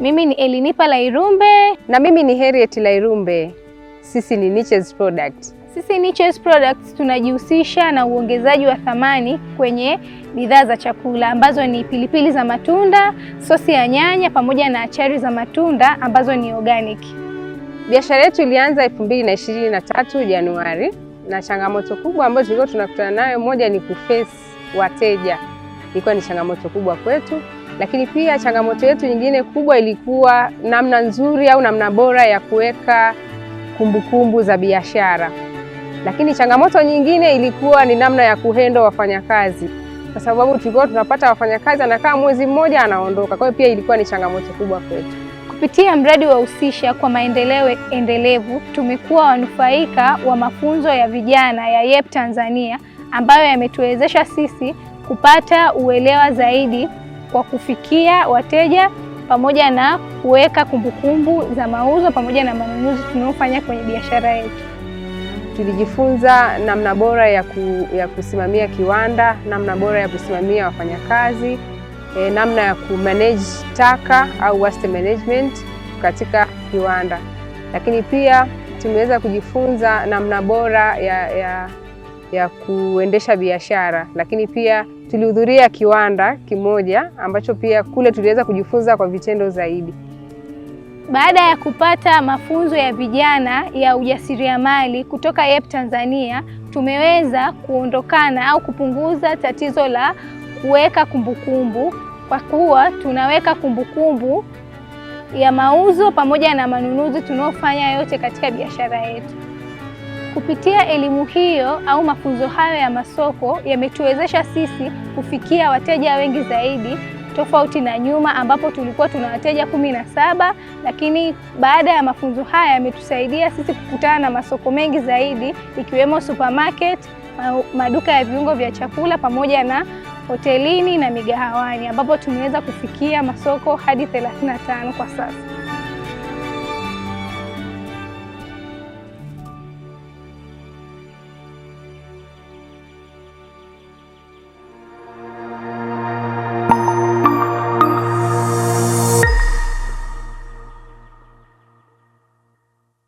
Mimi ni Elinipa Lairumbe. Na mimi ni Harriet Lairumbe. Sisi ni Niches Products. Sisi Niches Products tunajihusisha na uongezaji wa thamani kwenye bidhaa za chakula ambazo ni pilipili za matunda, sosi ya nyanya pamoja na achari za matunda ambazo ni organic. Biashara yetu ilianza 2023 Januari, na changamoto kubwa ambayo tulikuwa tunakutana nayo, moja ni kuface wateja. Ilikuwa ni changamoto kubwa kwetu, lakini pia changamoto yetu nyingine kubwa ilikuwa namna nzuri au namna bora ya kuweka kumbukumbu za biashara. Lakini changamoto nyingine ilikuwa ni namna ya kuhendo wafanyakazi, kwa sababu tulikuwa tunapata wafanyakazi anakaa mwezi mmoja anaondoka. Kwa hiyo pia ilikuwa ni changamoto kubwa kwetu. Kupitia mradi wa Husisha kwa Maendeleo Endelevu, tumekuwa wanufaika wa mafunzo ya vijana ya YEP Tanzania ambayo yametuwezesha sisi kupata uelewa zaidi kwa kufikia wateja pamoja na kuweka kumbukumbu za mauzo pamoja na manunuzi tunayofanya kwenye biashara yetu. Tulijifunza namna bora ya kusimamia kiwanda, namna bora ya kusimamia wafanyakazi, namna ya kumanage taka au waste management katika kiwanda. Lakini pia tumeweza kujifunza namna bora ya kuendesha biashara. Lakini pia tulihudhuria kiwanda kimoja ambacho pia kule tuliweza kujifunza kwa vitendo zaidi. Baada ya kupata mafunzo ya vijana ya ujasiriamali kutoka YEP Tanzania, tumeweza kuondokana au kupunguza tatizo la kuweka kumbukumbu, kwa kuwa tunaweka kumbukumbu ya mauzo pamoja na manunuzi tunayofanya yote katika biashara yetu. Kupitia elimu hiyo au mafunzo hayo ya masoko yametuwezesha sisi kufikia wateja wengi zaidi, tofauti na nyuma ambapo tulikuwa tuna wateja 17, lakini baada ya mafunzo haya yametusaidia sisi kukutana na masoko mengi zaidi, ikiwemo supermarket, maduka ya viungo vya chakula pamoja na hotelini na migahawani, ambapo tumeweza kufikia masoko hadi 35 kwa sasa.